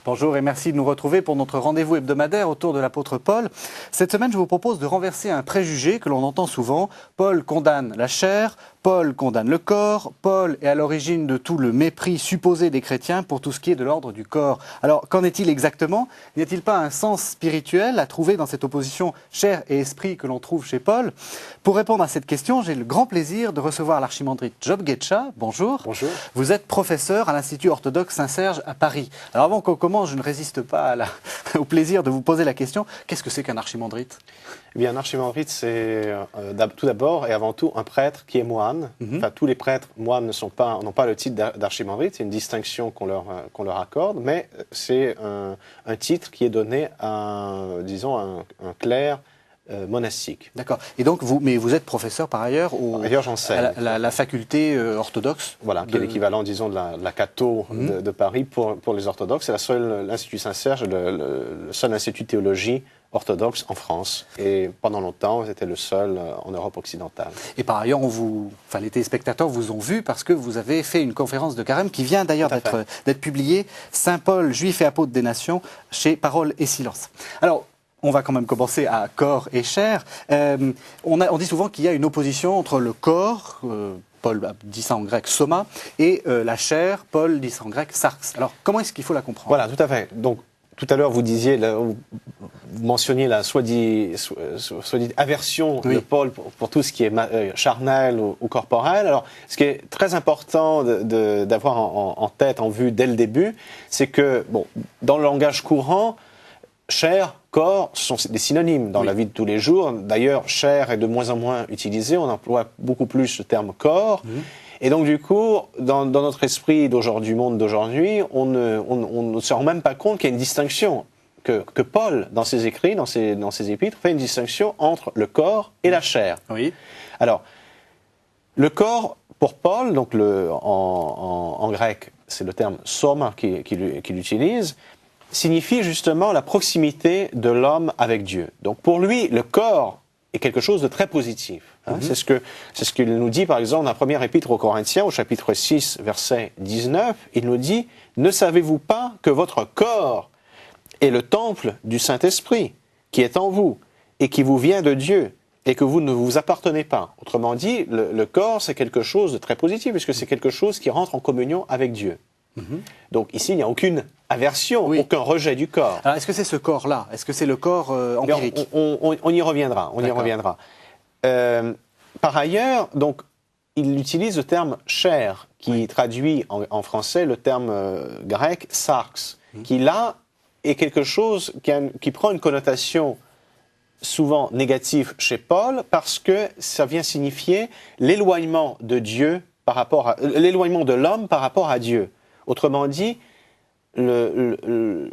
Bonjour et merci de nous retrouver pour notre rendez-vous hebdomadaire autour de l'apôtre Paul. Cette semaine, je vous propose de renverser un préjugé que l'on entend souvent. Paul condamne la chair, Paul condamne le corps, Paul est à l'origine de tout le mépris supposé des chrétiens pour tout ce qui est de l'ordre du corps. Alors, qu'en est-il exactement? N'y a-t-il pas un sens spirituel à trouver dans cette opposition chair et esprit que l'on trouve chez Paul? Pour répondre à cette question, j'ai le grand plaisir de recevoir l'archimandrite Job Getcha. Bonjour. Bonjour. Vous êtes professeur à l'Institut orthodoxe Saint-Serge à Paris. Alors avant qu'on commence, je ne résiste pas au plaisir de vous poser la question. Qu'est-ce que c'est qu'un archimandrite? Eh bien, un archimandrite, c'est tout d'abord et avant tout un prêtre qui est moine. Enfin, tous les prêtres moines n'ont pas le titre d'archimandrite, c'est une distinction qu'on leur accorde, mais c'est un titre qui est donné à, disons, un clerc monastique. D'accord. Et donc, vous êtes professeur par ailleurs j'enseigne. À la faculté orthodoxe. Voilà, qui est l'équivalent, disons, de la Cato de Paris pour les orthodoxes. C'est l'Institut Saint-Serge, le seul institut de théologie orthodoxe en France. Et pendant longtemps, c'était le seul en Europe occidentale. Et par ailleurs, les téléspectateurs vous ont vu parce que vous avez fait une conférence de carême qui vient d'ailleurs d'être publiée, Saint Paul, juif et apôtre des nations, chez Parole et Silence. Alors, on va quand même commencer à corps et chair. On dit souvent qu'il y a une opposition entre le corps, Paul dit ça en grec soma, et la chair, Paul dit ça en grec sarx. Alors, comment est-ce qu'il faut la comprendre? Voilà, tout à fait. Donc, tout à l'heure, vous mentionniez la soit-dit aversion de Paul pour tout ce qui est charnel ou corporel. Alors, ce qui est très important d'avoir en tête, en vue dès le début, c'est que, dans le langage courant, chair, corps, ce sont des synonymes dans la vie de tous les jours. D'ailleurs, chair est de moins en moins utilisé. On emploie beaucoup plus le terme corps. Et donc, du coup, dans notre esprit du monde d'aujourd'hui, on ne se rend même pas compte qu'il y a une distinction, que Paul, dans ses écrits, dans ses épîtres, fait une distinction entre le corps et la chair. Oui. Alors, le corps, pour Paul, donc en grec, c'est le terme soma qu'il utilise, signifie justement la proximité de l'homme avec Dieu. Donc, pour lui, le corps est quelque chose de très positif. C'est ce qu'il nous dit, par exemple, dans la première épître aux Corinthiens, au chapitre 6, verset 19. Il nous dit « Ne savez-vous pas que votre corps est le temple du Saint-Esprit, qui est en vous, et qui vous vient de Dieu, et que vous ne vous appartenez pas ?» Autrement dit, le corps, c'est quelque chose de très positif, puisque c'est quelque chose qui rentre en communion avec Dieu. Donc ici, il n'y a aucune aversion, aucun rejet du corps. Alors, est-ce que c'est ce corps-là? Est-ce que c'est le corps empirique? On y reviendra. Par ailleurs, donc, il utilise le terme chair, qui traduit en français le terme grec sarx, qui là est quelque chose qui prend une connotation souvent négative chez Paul, parce que ça vient signifier l'éloignement de Dieu l'éloignement de l'homme par rapport à Dieu. Autrement dit, la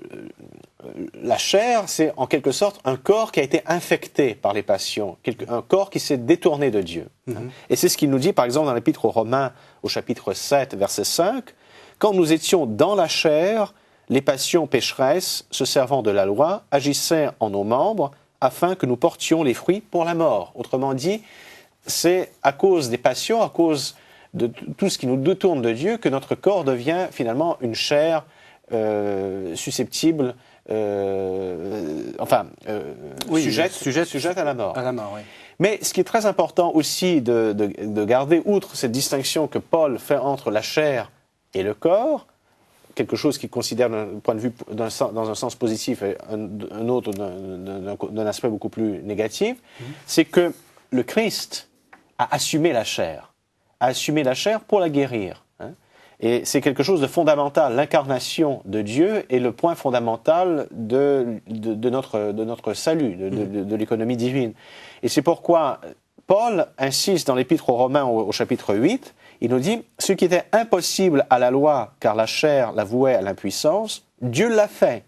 chair, c'est en quelque sorte un corps qui a été infecté par les passions, un corps qui s'est détourné de Dieu. Et c'est ce qu'il nous dit, par exemple, dans l'Épître aux Romains, au chapitre 7, verset 5, « Quand nous étions dans la chair, les passions pécheresses, se servant de la loi, agissaient en nos membres, afin que nous portions les fruits pour la mort. » Autrement dit, c'est à cause des passions, à cause de tout ce qui nous détourne de Dieu, que notre corps devient finalement une chair susceptible, sujette à la mort. À la mort, oui. Mais ce qui est très important aussi de garder, outre cette distinction que Paul fait entre la chair et le corps, quelque chose qu'il considère d'un point de vue dans un sens positif et un autre d'un aspect beaucoup plus négatif, c'est que le Christ a assumé la chair. Pour la guérir. Et c'est quelque chose de fondamental. L'incarnation de Dieu est le point fondamental de notre salut, de l'économie divine. Et c'est pourquoi Paul insiste dans l'Épître aux Romains au chapitre 8, il nous dit « Ce qui était impossible à la loi, car la chair la vouait à l'impuissance, Dieu l'a fait,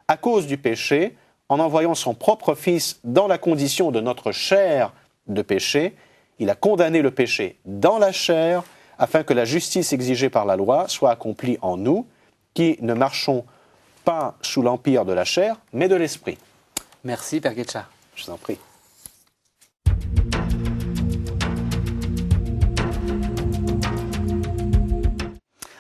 à cause du péché, en envoyant son propre Fils dans la condition de notre chair de péché. Il a condamné le péché dans la chair, afin que la justice exigée par la loi soit accomplie en nous, qui ne marchons pas sous l'empire de la chair, mais de l'esprit. Merci, Père Guetcha. Je vous en prie.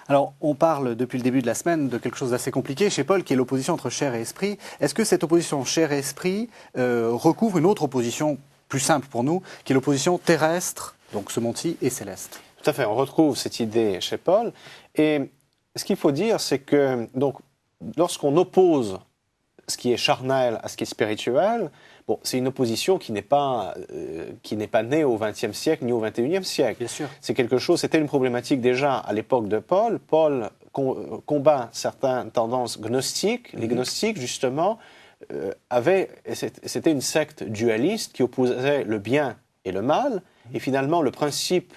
Alors, on parle depuis le début de la semaine de quelque chose d'assez compliqué chez Paul, qui est l'opposition entre chair et esprit. Est-ce que cette opposition chair et esprit recouvre une autre opposition plus simple pour nous, qui est l'opposition terrestre, donc ce monde-ci, et céleste? Tout à fait, on retrouve cette idée chez Paul. Et ce qu'il faut dire, c'est que donc, lorsqu'on oppose ce qui est charnel à ce qui est spirituel, bon, c'est une opposition qui n'est pas née au XXe siècle ni au XXIe siècle. Bien sûr. C'est quelque chose, c'était une problématique déjà à l'époque de Paul. Paul combat certaines tendances gnostiques. Les gnostiques, justement, c'était une secte dualiste qui opposait le bien et le mal. Et finalement, le principe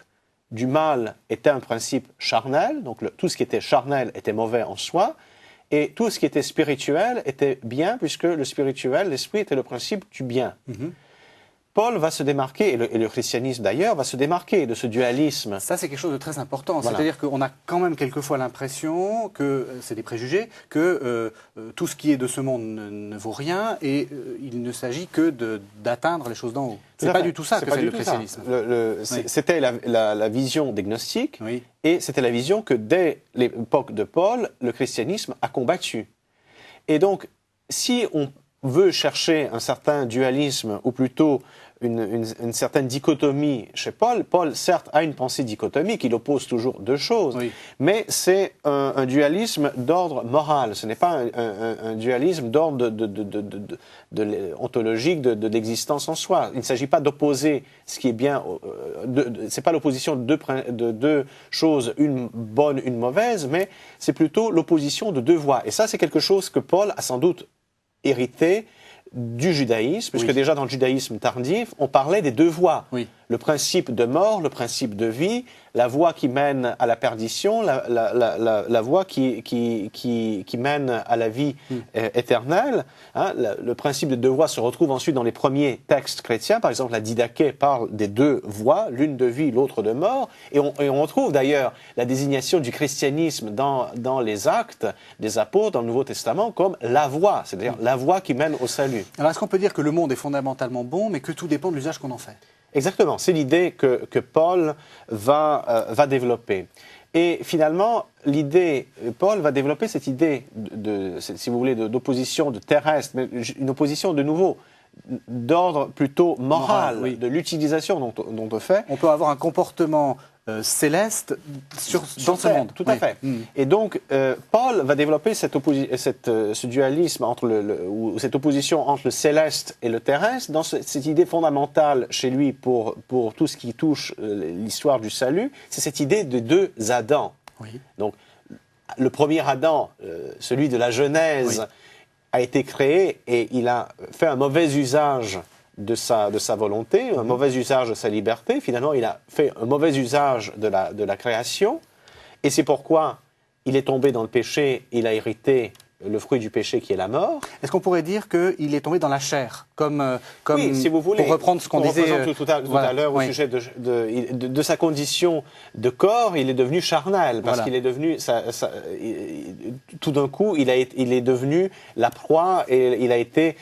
du mal était un principe charnel. Donc tout ce qui était charnel était mauvais en soi. Et tout ce qui était spirituel était bien, puisque le spirituel, l'esprit, était le principe du bien. Paul va se démarquer, et le christianisme d'ailleurs, va se démarquer de ce dualisme. Ça, c'est quelque chose de très important. Voilà. C'est-à-dire qu'on a quand même quelquefois l'impression que, c'est des préjugés, que tout ce qui est de ce monde ne vaut rien et il ne s'agit que d'atteindre les choses d'en haut. C'est pas du tout ça que fait le christianisme. Oui. C'était la vision des gnostiques, oui. Et c'était la vision que dès l'époque de Paul, le christianisme a combattu. Et donc, si on veut chercher un certain dualisme, ou plutôt une certaine dichotomie chez Paul, Paul, certes, a une pensée dichotomique, il oppose toujours deux choses, oui. Mais c'est un dualisme d'ordre moral, ce n'est pas un dualisme d'ordre ontologique de l'existence en soi. Il ne s'agit pas d'opposer ce qui est bien, c'est pas l'opposition de deux choses, une bonne, une mauvaise, mais c'est plutôt l'opposition de deux voies. Et ça, c'est quelque chose que Paul a sans doute hérité du judaïsme, puisque déjà dans le judaïsme tardif, on parlait des deux voies. Oui. Le principe de mort, le principe de vie, la voie qui mène à la perdition, la voie qui mène à la vie éternelle. Hein, le principe de deux voies se retrouve ensuite dans les premiers textes chrétiens. Par exemple, la Didaché parle des deux voies, l'une de vie, l'autre de mort. Et on retrouve d'ailleurs la désignation du christianisme dans les actes des apôtres, dans le Nouveau Testament, comme la voie, c'est-à-dire la voie qui mène au salut. Alors, est-ce qu'on peut dire que le monde est fondamentalement bon, mais que tout dépend de l'usage qu'on en fait? Exactement, c'est l'idée que Paul va développer. Et finalement, Paul va développer cette idée, si vous voulez, d'opposition de terrestre, mais une opposition de nouveau d'ordre plutôt moral, oui. De l'utilisation dont on fait. On peut avoir un comportement céleste dans ce monde. Tout à fait. Et donc, Paul va développer ce dualisme ou cette opposition entre le céleste et le terrestre, dans cette idée fondamentale chez lui pour tout ce qui touche l'histoire du salut, c'est cette idée de deux Adams. Oui. Donc, le premier Adam, celui de la Genèse, a été créé et il a fait un mauvais usage de sa volonté, un mauvais usage de sa liberté. Finalement, il a fait un mauvais usage de la création. Et c'est pourquoi il est tombé dans le péché, il a hérité le fruit du péché qui est la mort. Est-ce qu'on pourrait dire qu'il est tombé dans la chair, comme oui, si vous voulez, pour reprendre ce qu'on disait tout à l'heure au sujet de sa condition de corps, il est devenu charnel, parce qu'il est devenu, tout d'un coup, il est devenu la proie et il a été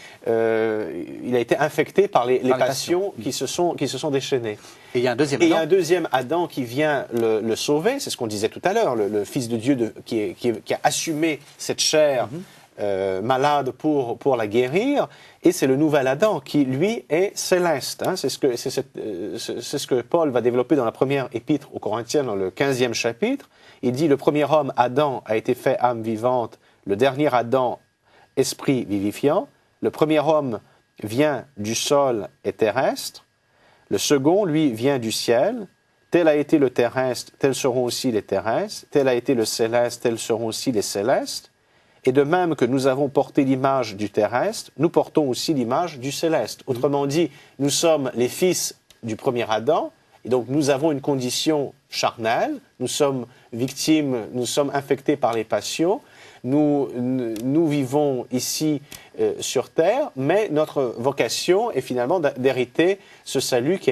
infecté par les passions qui se sont déchaînées. Et il y a un deuxième Et Adam. il y a un deuxième Adam qui vient le sauver, c'est ce qu'on disait tout à l'heure, le Fils de Dieu qui a assumé cette chair malade pour la guérir, et c'est le nouvel Adam qui, lui, est céleste. Hein. C'est ce que Paul va développer dans la première épître aux Corinthiens, dans le 15e chapitre. Il dit, le premier homme, Adam, a été fait âme vivante, le dernier Adam, esprit vivifiant. Le premier homme vient du sol et terrestre. Le second, lui, vient du ciel. Tel a été le terrestre, tels seront aussi les terrestres. Tel a été le céleste, tels seront aussi les célestes. Et de même que nous avons porté l'image du terrestre, nous portons aussi l'image du céleste. Autrement dit, nous sommes les fils du premier Adam, et donc nous avons une condition charnelle, nous sommes victimes, nous sommes infectés par les passions, nous vivons ici sur terre, mais notre vocation est finalement d'hériter ce salut qui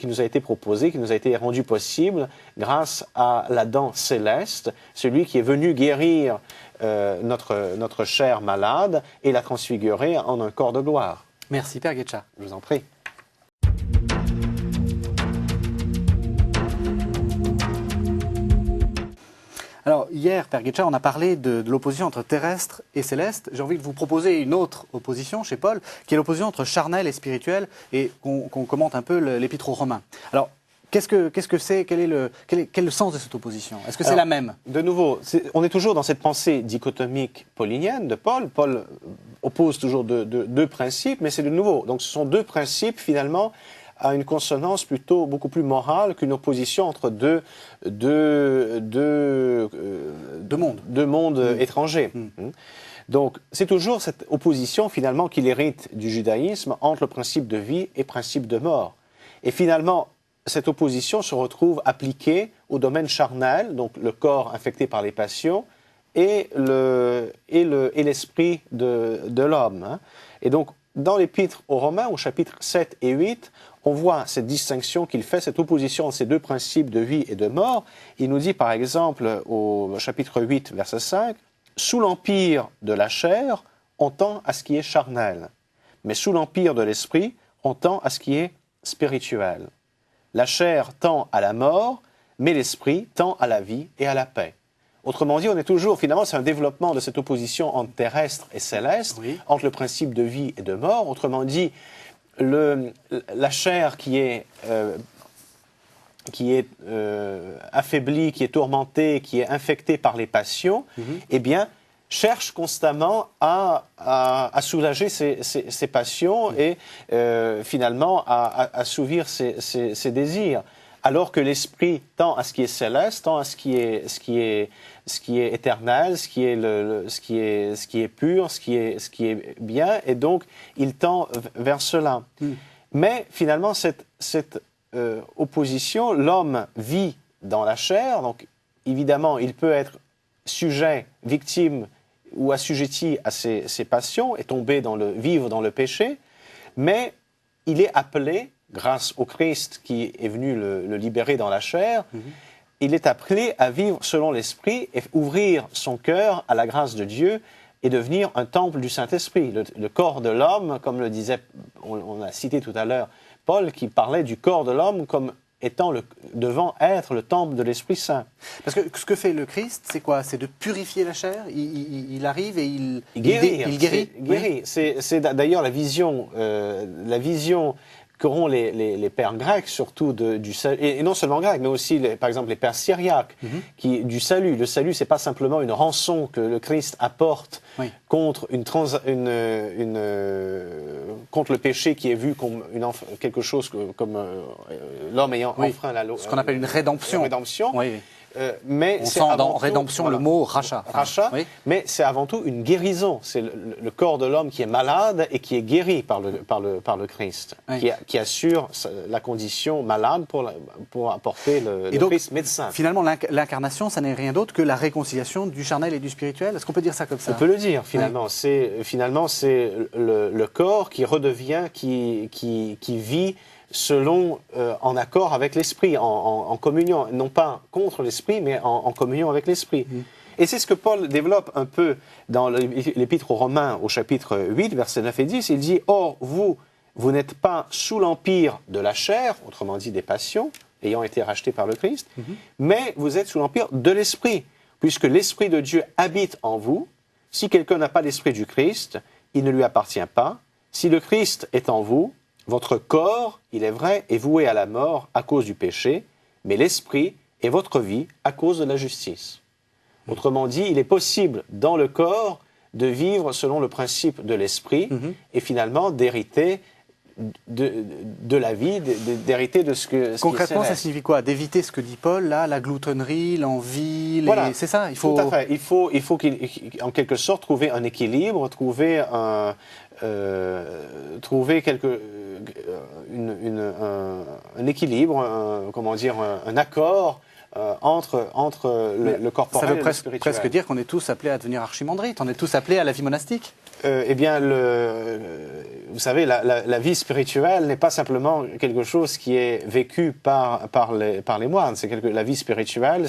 nous a été proposé, qui nous a été rendu possible grâce à l'Adam céleste, celui qui est venu guérir notre chair malade et la transfigurer en un corps de gloire. Merci Père Guetcha. Je vous en prie. Alors hier, Père Guetcha, on a parlé de l'opposition entre terrestre et céleste. J'ai envie de vous proposer une autre opposition chez Paul, qui est l'opposition entre charnel et spirituel, et qu'on commente un peu l'épître aux Romains. Alors, qu'est-ce que c'est, quel est le sens de cette opposition? Est-ce que c'est la même? De nouveau, on est toujours dans cette pensée dichotomique paulinienne de Paul. Paul oppose toujours deux principes, mais c'est de nouveau. Donc ce sont deux principes finalement à une consonance plutôt beaucoup plus morale qu'une opposition entre deux mondes étrangers. Donc c'est toujours cette opposition finalement qu'il hérite du judaïsme entre le principe de vie et le principe de mort. Et finalement, cette opposition se retrouve appliquée au domaine charnel, donc le corps infecté par les passions, et l'esprit de l'homme. Et donc, dans l'Épître aux Romains, au chapitre 7 et 8, on voit cette distinction qu'il fait, cette opposition entre ces deux principes de vie et de mort. Il nous dit, par exemple, au chapitre 8, verset 5, « Sous l'empire de la chair, on tend à ce qui est charnel, mais sous l'empire de l'esprit, on tend à ce qui est spirituel. La chair tend à la mort, mais l'esprit tend à la vie et à la paix. » Autrement dit, on est toujours, finalement, c'est un développement de cette opposition entre terrestre et céleste, oui, entre le principe de vie et de mort. Autrement dit, la chair qui est affaiblie, qui est tourmentée, qui est infectée par les passions, eh bien, cherche constamment à soulager ses passions et finalement à assouvir ses désirs. Alors que l'esprit tend à ce qui est céleste, tend à ce qui est éternel, ce qui est pur, ce qui est bien, et donc il tend vers cela. Mais finalement, cette opposition, l'homme vit dans la chair, donc évidemment, il peut être sujet, victime ou assujetti à ses passions et vivre dans le péché, mais il est appelé, grâce au Christ qui est venu le libérer dans la chair, il est appelé à vivre selon l'Esprit et ouvrir son cœur à la grâce de Dieu et devenir un temple du Saint-Esprit. Le corps de l'homme, comme le disait, on a cité tout à l'heure, Paul, qui parlait du corps de l'homme comme devant être le temple de l'Esprit Saint. Parce que ce que fait le Christ, c'est quoi? C'est de purifier la chair. Il arrive et il guérit. Il guérit. Oui. C'est d'ailleurs la vision qu'auront les pères grecs, surtout du salut, et non seulement grecs, mais aussi, par exemple, les pères syriaques, du salut. Le salut, c'est pas simplement une rançon que le Christ apporte contre contre le péché qui est vu comme quelque chose comme l'homme ayant enfreint la loi. Ce qu'on appelle une rédemption. Oui. Mais on sent dans rédemption le mot rachat. Mais c'est avant tout une guérison. C'est le corps de l'homme qui est malade et qui est guéri par le Christ, qui assure la condition malade pour apporter le Christ médecin. Finalement, l'incarnation, ça n'est rien d'autre que la réconciliation du charnel et du spirituel. Est-ce qu'on peut dire ça comme ça? On peut le dire, finalement. C'est le corps qui redevient, qui vit selon, en accord avec l'Esprit, en communion, non pas contre l'Esprit, mais en communion avec l'Esprit. Et c'est ce que Paul développe un peu dans l'Épître aux Romains, au chapitre 8, versets 9 et 10. Il dit « Or, vous n'êtes pas sous l'empire de la chair, autrement dit des passions, ayant été rachetés par le Christ, mais vous êtes sous l'empire de l'Esprit, puisque l'Esprit de Dieu habite en vous. Si quelqu'un n'a pas l'Esprit du Christ, il ne lui appartient pas. Si le Christ est en vous, votre corps, il est vrai, est voué à la mort à cause du péché, mais l'esprit est votre vie à cause de la justice. » Autrement dit, il est possible dans le corps de vivre selon le principe de l'esprit et finalement d'hériter de la vie, d'hériter de ce que... Concrètement, ça signifie quoi? D'éviter ce que dit Paul, là, la gloutonnerie, l'envie, voilà, c'est ça? Tout à fait. Il faut en quelque sorte trouver un équilibre, trouver un équilibre, un accord entre le corporel et le spirituel. Ça veut presque dire qu'on est tous appelés à devenir archimandrites, on est tous appelés à la vie monastique. Eh bien, vous savez, la vie spirituelle n'est pas simplement quelque chose qui est vécu par les moines. La vie spirituelle,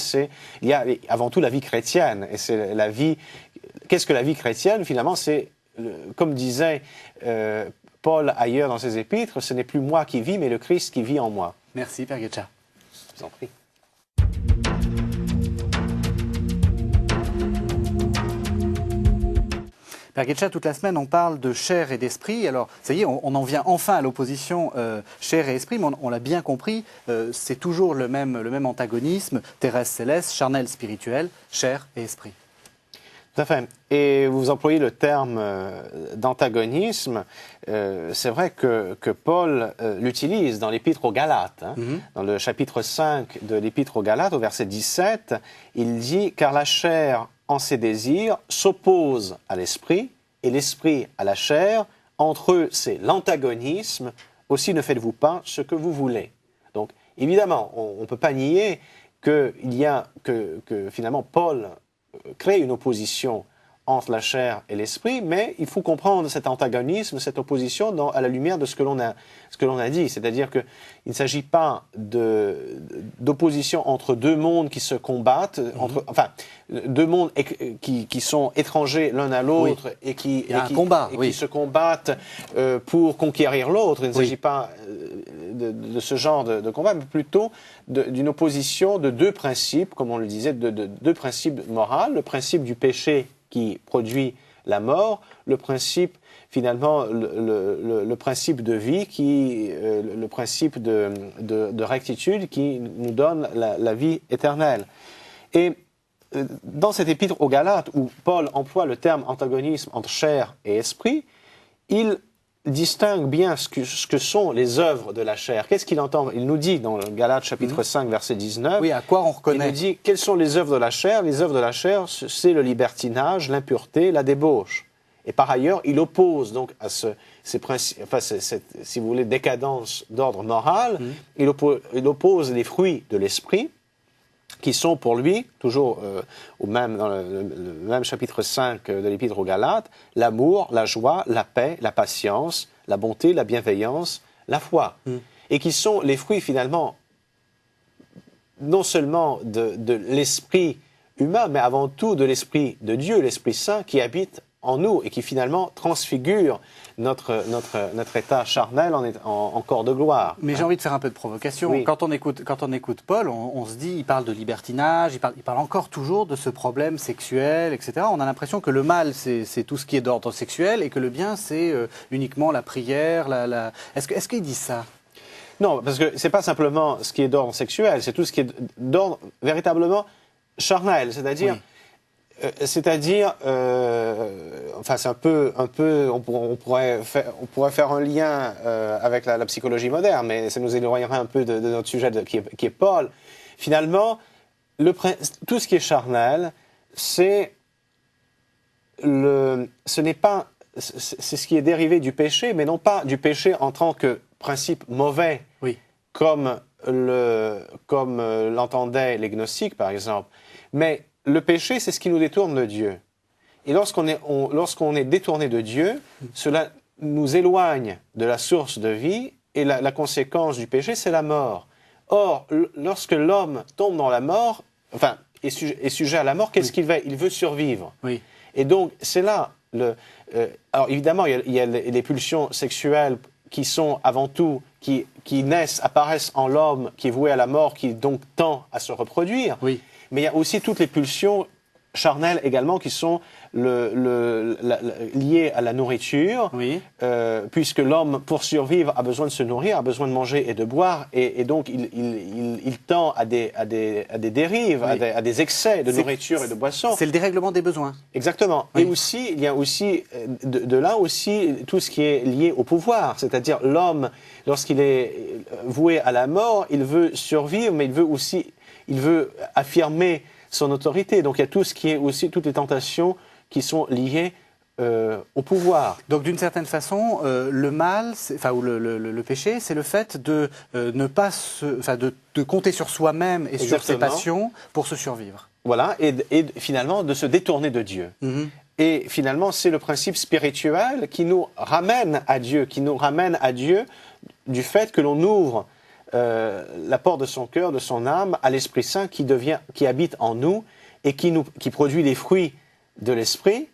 il y a avant tout la vie chrétienne, et c'est la vie qu'est-ce que la vie chrétienne? Finalement, c'est, comme disait Paul ailleurs dans ses épîtres, ce n'est plus moi qui vis, mais le Christ qui vit en moi. Merci, Père Guetcha. Je vous en prie. Père Guetcha, toute la semaine, on parle de chair et d'esprit. Alors, ça y est, on en vient enfin à l'opposition chair et esprit, mais on l'a bien compris, c'est toujours le même antagonisme, terrestre, céleste, charnel, spirituel, chair et esprit. Tout à fait. Et vous employez le terme d'antagonisme. C'est vrai que Paul l'utilise dans l'Épître aux Galates. Hein. Dans le chapitre 5 de l'Épître aux Galates, au verset 17, il dit « Car la chair, en ses désirs, s'oppose à l'esprit, et l'esprit à la chair. Entre eux, c'est l'antagonisme. Aussi ne faites-vous pas ce que vous voulez. » Donc, évidemment, on ne peut pas nier que finalement Paul crée une opposition entre la chair et l'esprit, mais il faut comprendre cet antagonisme, cette opposition à la lumière de ce que l'on a dit. C'est-à-dire qu'il ne s'agit pas d'opposition entre deux mondes qui se combattent, deux mondes qui sont étrangers l'un à l'autre et qui se combattent pour conquérir l'autre. Il ne s'agit pas de ce genre de combat, mais plutôt d'une opposition de deux principes, comme on le disait, de deux principes moraux, le principe du péché qui produit la mort, le principe finalement le principe de vie, le principe de rectitude qui nous donne la vie éternelle. Et dans cet épître aux Galates, où Paul emploie le terme antagonisme entre chair et esprit, il distingue bien ce que sont les œuvres de la chair. Qu'est-ce qu'il entend? Il nous dit dans le Galates chapitre 5, verset 19, oui, à quoi on reconnaît. Il nous dit, quelles sont les œuvres de la chair? Les œuvres de la chair, c'est le libertinage, l'impureté, la débauche. Et par ailleurs, il oppose donc à ces principes, si vous voulez, décadence d'ordre moral, il oppose les fruits de l'esprit, qui sont pour lui, toujours dans le même chapitre 5 de l'Épître aux Galates, l'amour, la joie, la paix, la patience, la bonté, la bienveillance, la foi. Et qui sont les fruits finalement, non seulement de l'esprit humain, mais avant tout de l'esprit de Dieu, l'Esprit Saint qui habite en nous et qui finalement transfigure notre état charnel en corps de gloire. Mais j'ai envie de faire un peu de provocation. Oui. Quand on écoute Paul, on se dit, il parle de libertinage, il parle encore toujours de ce problème sexuel, etc. On a l'impression que le mal, c'est tout ce qui est d'ordre sexuel et que le bien, c'est uniquement la prière. Est-ce qu'il dit ça? Non, parce que c'est pas simplement ce qui est d'ordre sexuel, c'est tout ce qui est d'ordre véritablement charnel, c'est-à-dire... Oui. C'est un peu, on pourrait faire un lien avec la psychologie moderne, mais ça nous éloignerait un peu de notre sujet qui est Paul. Finalement, tout ce qui est charnel, c'est ce qui est dérivé du péché, mais non pas du péché en tant que principe mauvais, oui, comme l'entendaient les gnostiques, par exemple, mais le péché, c'est ce qui nous détourne de Dieu. Et lorsqu'on est détourné de Dieu, cela nous éloigne de la source de vie, et la conséquence du péché, c'est la mort. Or, lorsque l'homme tombe dans la mort, est sujet à la mort, qu'est-ce qu'il veut? Il veut survivre. Oui. Et donc, c'est là, alors évidemment, il y a les pulsions sexuelles qui sont avant tout, qui apparaissent en l'homme, qui est voué à la mort, qui donc tend à se reproduire. Oui. Mais il y a aussi toutes les pulsions charnelles également qui sont liées à la nourriture, oui, puisque l'homme, pour survivre, a besoin de se nourrir, a besoin de manger et de boire, et donc il tend à des dérives, oui, à des excès de nourriture et de boisson. C'est le dérèglement des besoins. Exactement. Oui. Et aussi, il y a aussi, de là aussi, tout ce qui est lié au pouvoir, c'est-à-dire l'homme, lorsqu'il est voué à la mort, il veut survivre, mais il veut affirmer son autorité. Donc il y a tout ce qui est aussi, toutes les tentations qui sont liées au pouvoir. Donc d'une certaine façon, le mal, ou le péché, c'est le fait de ne pas de compter sur soi-même et sur ses passions pour se survivre. Voilà, et finalement de se détourner de Dieu. Mm-hmm. Et finalement, c'est le principe spirituel qui nous ramène à Dieu, du fait que l'on ouvre la porte de son cœur, de son âme, à l'Esprit Saint qui habite en nous et qui produit les fruits de l'Esprit,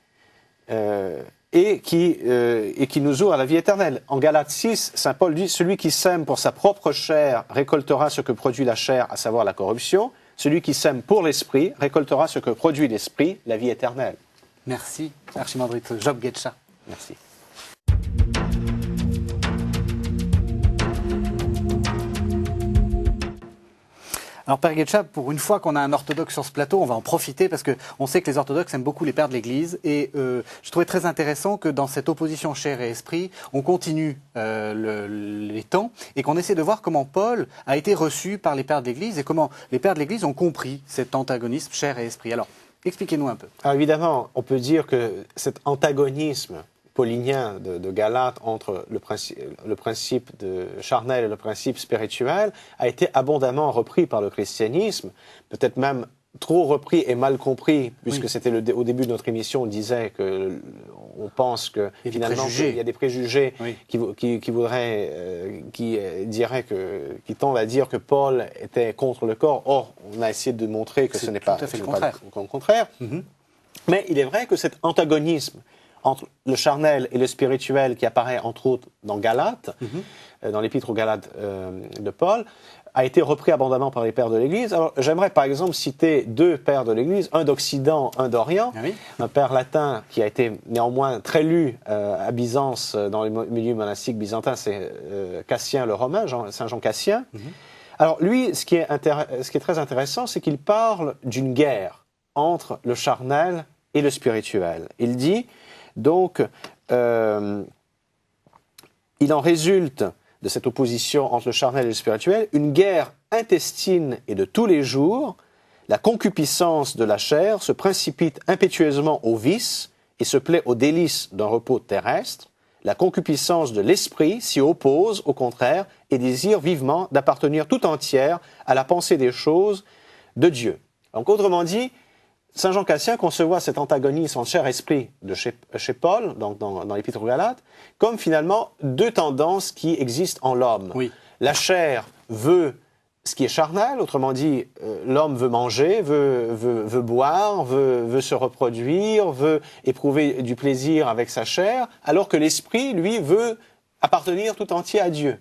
et qui nous ouvre à la vie éternelle. En Galates 6, saint Paul dit « Celui qui sème pour sa propre chair récoltera ce que produit la chair, à savoir la corruption. Celui qui sème pour l'esprit récoltera ce que produit l'esprit, la vie éternelle. » Merci, archimandrite Job Guetcha. Merci. Alors Père Guetcha, pour une fois qu'on a un orthodoxe sur ce plateau, on va en profiter parce qu'on sait que les orthodoxes aiment beaucoup les pères de l'Église et je trouvais très intéressant que dans cette opposition chair et esprit, on continue les temps et qu'on essaie de voir comment Paul a été reçu par les pères de l'Église et comment les pères de l'Église ont compris cet antagonisme chair et esprit. Alors, expliquez-nous un peu. Alors évidemment, on peut dire que cet antagonisme paulinien de Galate entre le principe de charnel et le principe spirituel a été abondamment repris par le christianisme, peut-être même trop repris et mal compris, puisque oui. c'était au début de notre émission, on disait que on pense que finalement il y a des préjugés oui. qui tendent à dire que Paul était contre le corps. Or, on a essayé de montrer que ce n'est pas le contraire. Mm-hmm. Mais il est vrai que cet antagonisme entre le charnel et le spirituel qui apparaît entre autres dans Galates, dans l'épître aux Galates de Paul, a été repris abondamment par les pères de l'Église. Alors j'aimerais par exemple citer deux pères de l'Église, un d'Occident, un d'Orient, ah oui. un père latin qui a été néanmoins très lu à Byzance, dans le milieu monastique byzantin, c'est Cassien le Romain, Saint Jean Cassien. Alors lui, ce qui est très intéressant, c'est qu'il parle d'une guerre entre le charnel et le spirituel. Il dit donc, il en résulte de cette opposition entre le charnel et le spirituel une guerre intestine et de tous les jours. La concupiscence de la chair se précipite impétueusement au vice et se plaît aux délices d'un repos terrestre. La concupiscence de l'esprit s'y oppose, au contraire, et désire vivement d'appartenir tout entière à la pensée des choses de Dieu. Donc, autrement dit, Saint Jean Cassien concevoir cet antagonisme entre chair-esprit de chez Paul, donc dans l'Épître aux Galates, comme finalement deux tendances qui existent en l'homme. Oui. La chair veut ce qui est charnel, autrement dit, l'homme veut manger, veut boire, veut se reproduire, veut éprouver du plaisir avec sa chair, alors que l'esprit, lui, veut appartenir tout entier à Dieu.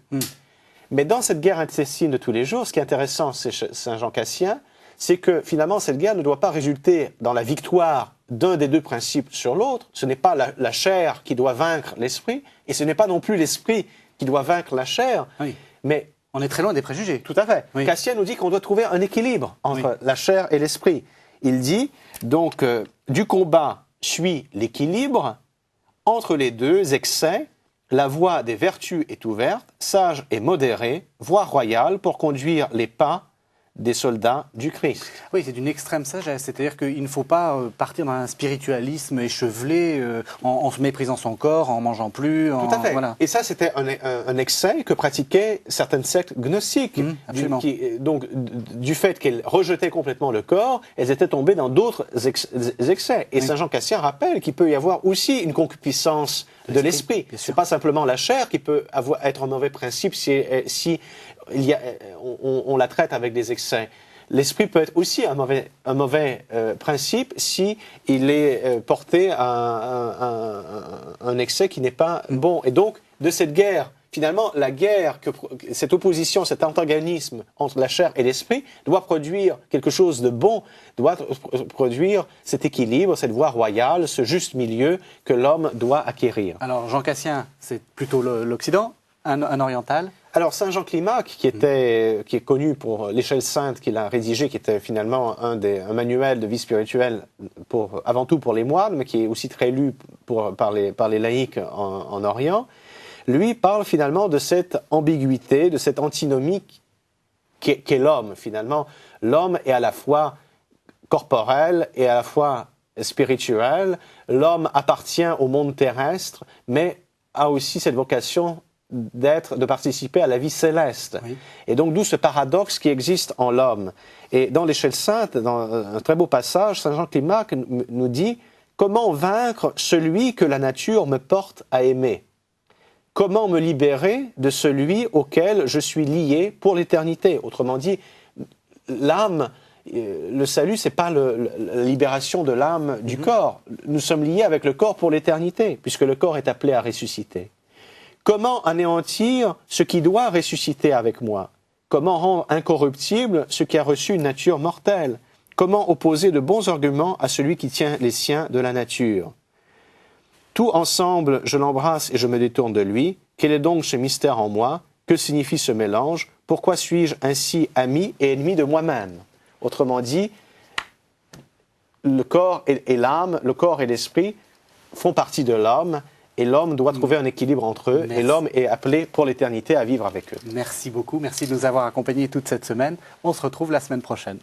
Mais dans cette guerre intestine de tous les jours, ce qui est intéressant, c'est Saint Jean Cassien, c'est que finalement cette guerre ne doit pas résulter dans la victoire d'un des deux principes sur l'autre. Ce n'est pas la chair qui doit vaincre l'esprit, et ce n'est pas non plus l'esprit qui doit vaincre la chair. Oui. Mais on est très loin des préjugés. Tout à fait. Oui. Cassien nous dit qu'on doit trouver un équilibre entre la chair et l'esprit. Il dit donc du combat suit l'équilibre entre les deux excès. La voie des vertus est ouverte, sage et modérée, voie royale pour conduire les pas des soldats du Christ. Oui, c'est d'une extrême sagesse. C'est-à-dire qu'il ne faut pas partir dans un spiritualisme échevelé en se méprisant son corps, en mangeant plus. Tout à fait. Voilà. Et ça, c'était un excès que pratiquaient certaines sectes gnostiques. Absolument. Donc, du fait qu'elles rejetaient complètement le corps, elles étaient tombées dans d'autres excès. Et Saint Jean Cassien rappelle qu'il peut y avoir aussi une concupiscence de l'esprit. C'est pas simplement la chair qui peut être un mauvais principe si on la traite avec des excès. L'esprit peut être aussi un mauvais principe si il est porté à un excès qui n'est pas bon. Et donc, de cette guerre, finalement, la guerre, cette opposition, cet antagonisme entre la chair et l'esprit doit produire quelque chose de bon, doit produire cet équilibre, cette voie royale, ce juste milieu que l'homme doit acquérir. Alors, Jean Cassien, c'est plutôt l'Occident, un oriental. Alors, Saint Jean Climac, qui est connu pour l'échelle sainte qu'il a rédigée, qui était finalement un manuel de vie spirituelle avant tout pour les moines, mais qui est aussi très lu par les laïcs en Orient, lui parle finalement de cette ambiguïté, de cette antinomie qu'est l'homme, finalement. L'homme est à la fois corporel et à la fois spirituel. L'homme appartient au monde terrestre, mais a aussi cette vocation de participer à la vie céleste. Oui. Et donc, d'où ce paradoxe qui existe en l'homme. Et dans l'échelle sainte, dans un très beau passage, Saint Jean Climac nous dit « Comment vaincre celui que la nature me porte à aimer ? Comment me libérer de celui auquel je suis lié pour l'éternité ?» Autrement dit, l'âme le salut, c'est pas la libération de l'âme du corps. Nous sommes liés avec le corps pour l'éternité, puisque le corps est appelé à ressusciter. Comment anéantir ce qui doit ressusciter avec moi? Comment rendre incorruptible ce qui a reçu une nature mortelle? Comment opposer de bons arguments à celui qui tient les siens de la nature? Tout ensemble, je l'embrasse et je me détourne de lui. Quel est donc ce mystère en moi? Que signifie ce mélange? Pourquoi suis-je ainsi ami et ennemi de moi-même? Autrement dit, le corps et l'âme, le corps et l'esprit font partie de l'homme, et l'homme doit trouver un équilibre entre eux, Merci. et l'homme est appelé pour l'éternité à vivre avec eux. Merci beaucoup. Merci de nous avoir accompagnés toute cette semaine. On se retrouve la semaine prochaine.